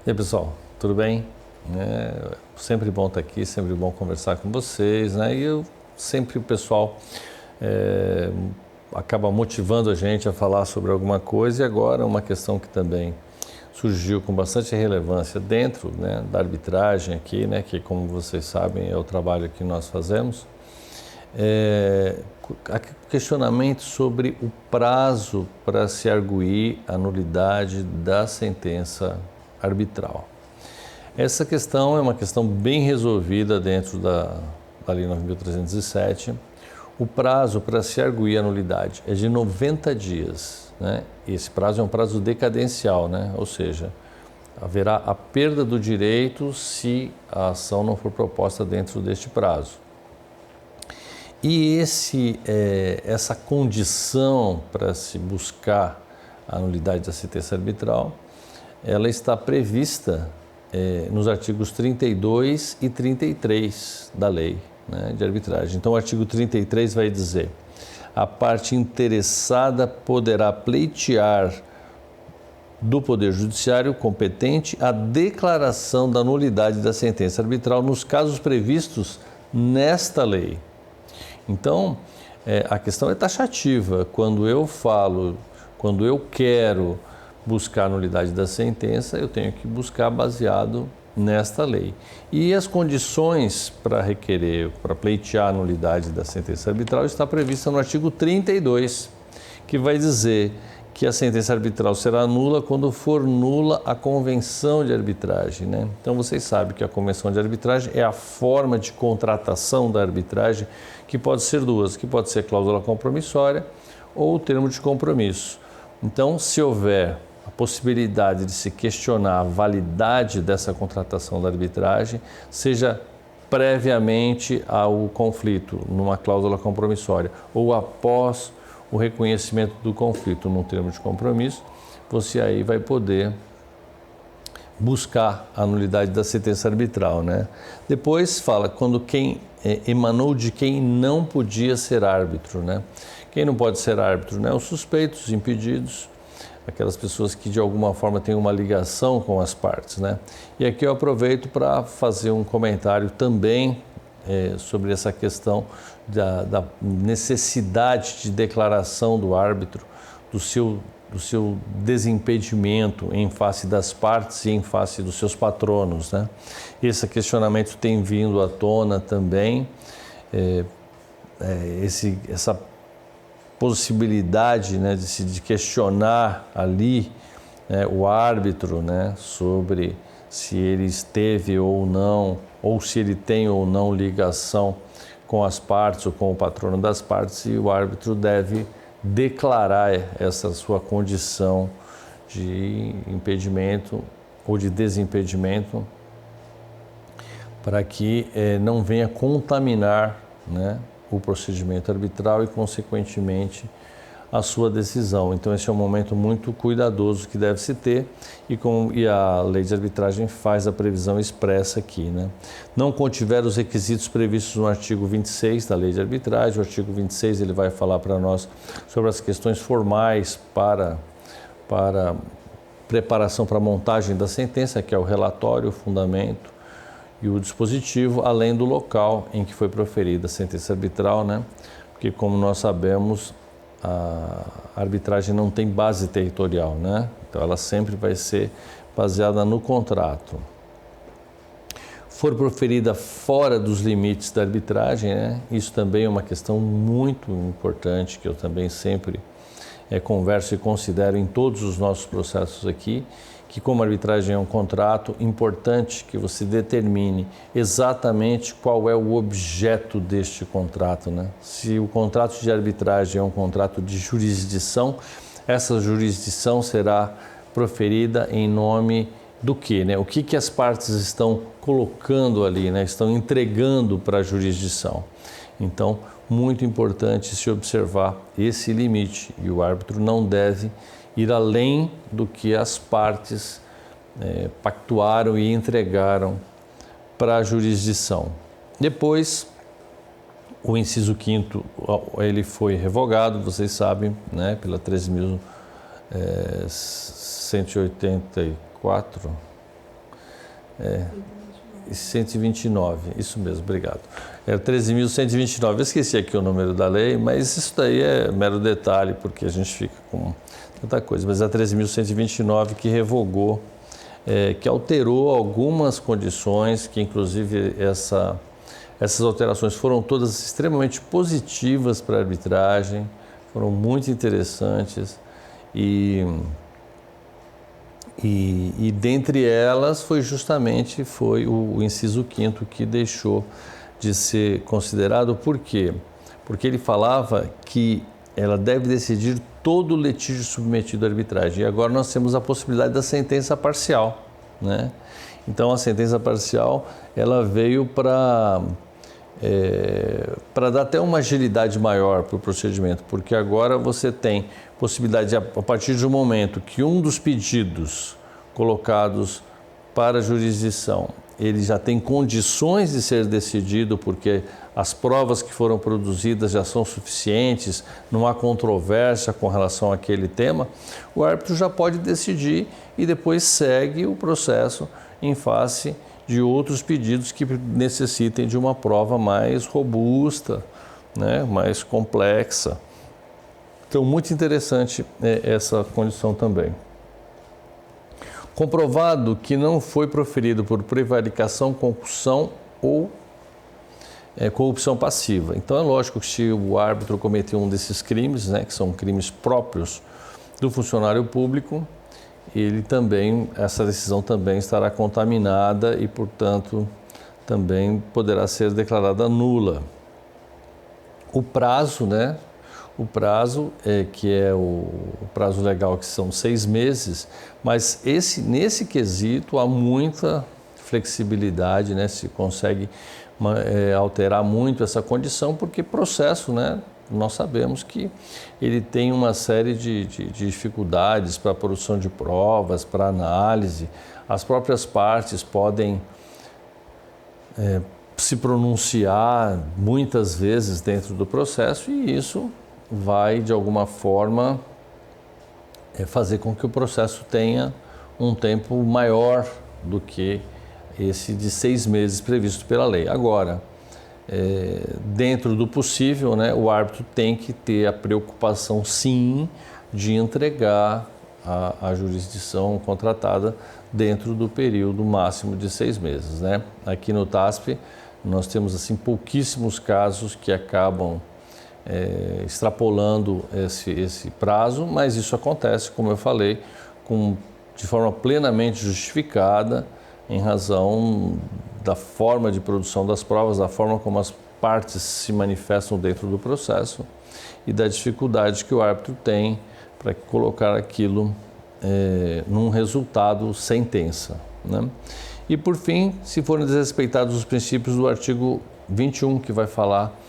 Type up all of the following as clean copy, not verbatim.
E aí, pessoal, tudo bem? Sempre bom estar aqui, sempre bom conversar com vocês, né? E sempre o pessoal acaba motivando a gente a falar sobre alguma coisa. E agora uma questão que também surgiu com bastante relevância dentro, né, da arbitragem aqui, né, que como vocês sabem é o trabalho que nós fazemos. Questionamento sobre o prazo para se arguir a nulidade da sentença arbitral. Essa questão é uma questão bem resolvida dentro da Lei 9.307. O prazo para se arguir a nulidade é de 90 dias. Né? Esse prazo é um prazo decadencial, né? Ou seja, haverá a perda do direito se a ação não for proposta dentro deste prazo. E essa condição para se buscar a nulidade da sentença arbitral, ela está prevista nos artigos 32 e 33 da lei, né, de arbitragem. Então, o artigo 33 vai dizer: a parte interessada poderá pleitear do Poder Judiciário competente a declaração da nulidade da sentença arbitral nos casos previstos nesta lei. Então, a questão é taxativa. Quando eu quero buscar a nulidade da sentença, eu tenho que buscar baseado nesta lei. E as condições para requerer, para pleitear a nulidade da sentença arbitral está prevista no artigo 32, que vai dizer que a sentença arbitral será nula quando for nula a convenção de arbitragem, né? Então, vocês sabem que a convenção de arbitragem é a forma de contratação da arbitragem, que pode ser duas, que pode ser cláusula compromissória ou termo de compromisso. Então, se houver a possibilidade de se questionar a validade dessa contratação da arbitragem, seja previamente ao conflito, numa cláusula compromissória, ou após o reconhecimento do conflito num termo de compromisso, você aí vai poder buscar a nulidade da sentença arbitral, né? Depois fala quando quem emanou de quem não podia ser árbitro, né? Quem não pode ser árbitro, né? Os suspeitos, os impedidos, aquelas pessoas que de alguma forma têm uma ligação com as partes, né? E aqui eu aproveito para fazer um comentário também sobre essa questão da necessidade de declaração do árbitro do seu desimpedimento em face das partes e em face dos seus patronos, né? Esse questionamento tem vindo à tona também, essa possibilidade, né, de questionar ali, né, o árbitro, né, sobre se ele esteve ou não, ou se ele tem ou não ligação com as partes ou com o patrono das partes, e o árbitro deve declarar essa sua condição de impedimento ou de desimpedimento para que não venha contaminar, né, o procedimento arbitral e, consequentemente, a sua decisão. Então, esse é um momento muito cuidadoso que deve se ter e a lei de arbitragem faz a previsão expressa aqui, né? Não contiver os requisitos previstos no artigo 26 da lei de arbitragem. O artigo 26 ele vai falar para nós sobre as questões formais para preparação para a montagem da sentença, que é o relatório, o fundamento e o dispositivo, além do local em que foi proferida a sentença arbitral, né? Porque, como nós sabemos, a arbitragem não tem base territorial, né? Então, ela sempre vai ser baseada no contrato. For proferida fora dos limites da arbitragem, né? Isso também é uma questão muito importante que eu também sempre converso e considero em todos os nossos processos aqui, que como a arbitragem é um contrato, importante que você determine exatamente qual é o objeto deste contrato, né? Se o contrato de arbitragem é um contrato de jurisdição, essa jurisdição será proferida em nome do quê, né? O que as partes estão colocando ali, né? Estão entregando para a jurisdição. Então, muito importante se observar esse limite, e o árbitro não deve ir além do que as partes pactuaram e entregaram para a jurisdição. Depois, o inciso 5º, ele foi revogado, vocês sabem, né, pela 13.184, 129, isso mesmo, obrigado. É 13.129, eu esqueci aqui o número da lei, mas isso daí é mero detalhe, porque a gente fica com tanta coisa. Mas é 13.129 que revogou, que alterou algumas condições, que inclusive essas alterações foram todas extremamente positivas para a arbitragem, foram muito interessantes e dentre elas foi justamente o inciso 5º que deixou de ser considerado. Por quê? Porque ele falava que ela deve decidir todo o litígio submetido à arbitragem. E agora nós temos a possibilidade da sentença parcial, né? Então a sentença parcial ela veio para dar até uma agilidade maior para o procedimento, porque agora você tem possibilidade, a partir de um momento que um dos pedidos colocados para a jurisdição, ele já tem condições de ser decidido, porque as provas que foram produzidas já são suficientes, não há controvérsia com relação àquele tema, o árbitro já pode decidir e depois segue o processo em face de outros pedidos que necessitem de uma prova mais robusta, né, mais complexa. Então, muito interessante essa condição também. Comprovado que não foi proferido por prevaricação, concussão ou corrupção passiva. Então, é lógico que se o árbitro cometeu um desses crimes, né, que são crimes próprios do funcionário público, ele também, essa decisão também estará contaminada e, portanto, também poderá ser declarada nula. O prazo, né? O prazo que é o prazo legal, que são 6 meses, mas nesse quesito há muita flexibilidade, né? Se consegue alterar muito essa condição, porque processo, né? Nós sabemos que ele tem uma série de dificuldades para a produção de provas, para análise. As próprias partes podem se pronunciar muitas vezes dentro do processo e isso vai, de alguma forma, fazer com que o processo tenha um tempo maior do que esse de 6 meses previsto pela lei. Agora, dentro do possível, né, o árbitro tem que ter a preocupação, sim, de entregar a jurisdição contratada dentro do período máximo de 6 meses, né? Aqui no TASP nós temos assim pouquíssimos casos que acabam extrapolando esse prazo, mas isso acontece, como eu falei, de forma plenamente justificada, em razão da forma de produção das provas, da forma como as partes se manifestam dentro do processo e da dificuldade que o árbitro tem para colocar aquilo num resultado sentença, né? E por fim, se forem desrespeitados os princípios do artigo 21, que vai falar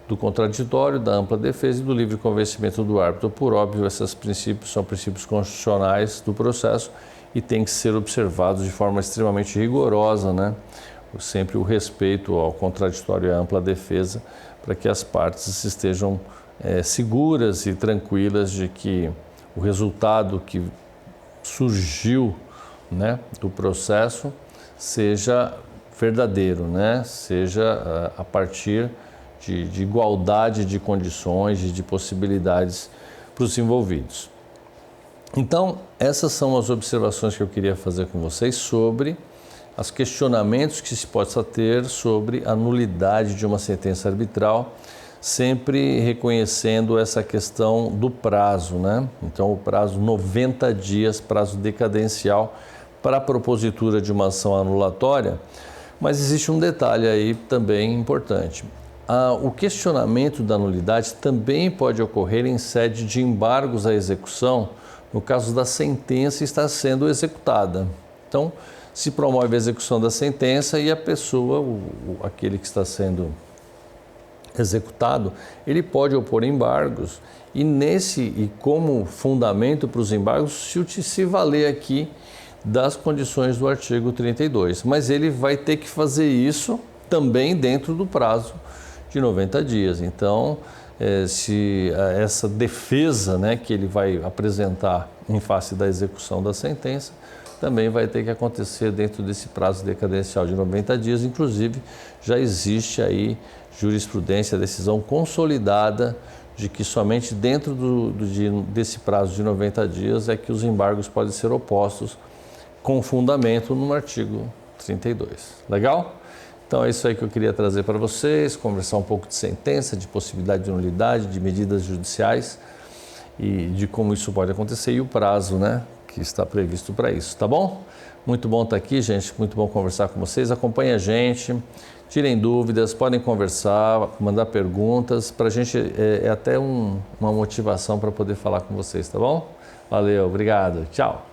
do contraditório, da ampla defesa e do livre convencimento do árbitro. Por óbvio, esses princípios são princípios constitucionais do processo e têm que ser observados de forma extremamente rigorosa, né? Sempre o respeito ao contraditório e à ampla defesa, para que as partes estejam seguras e tranquilas de que o resultado que surgiu, né, do processo seja verdadeiro, né? Seja a partir de igualdade de condições e de possibilidades para os envolvidos. Então, essas são as observações que eu queria fazer com vocês sobre os questionamentos que se possa ter sobre a nulidade de uma sentença arbitral, sempre reconhecendo essa questão do prazo, né? Então, o prazo 90 dias, prazo decadencial para a propositura de uma ação anulatória, mas existe um detalhe aí também importante. O questionamento da nulidade também pode ocorrer em sede de embargos à execução, no caso da sentença estar sendo executada. Então, se promove a execução da sentença e a pessoa, aquele que está sendo executado, ele pode opor embargos e como fundamento para os embargos se valer aqui das condições do artigo 32. Mas ele vai ter que fazer isso também dentro do prazo de 90 dias. Então, se essa defesa, né, que ele vai apresentar em face da execução da sentença também vai ter que acontecer dentro desse prazo decadencial de 90 dias. Inclusive, já existe aí jurisprudência, decisão consolidada de que somente dentro desse prazo de 90 dias é que os embargos podem ser opostos com fundamento no artigo 32. Legal? Então é isso aí que eu queria trazer para vocês, conversar um pouco de sentença, de possibilidade de nulidade, de medidas judiciais e de como isso pode acontecer e o prazo, né, que está previsto para isso, tá bom? Muito bom estar aqui, gente, muito bom conversar com vocês. Acompanhe a gente, tirem dúvidas, podem conversar, mandar perguntas. Para a gente é até uma motivação para poder falar com vocês, tá bom? Valeu, obrigado, tchau!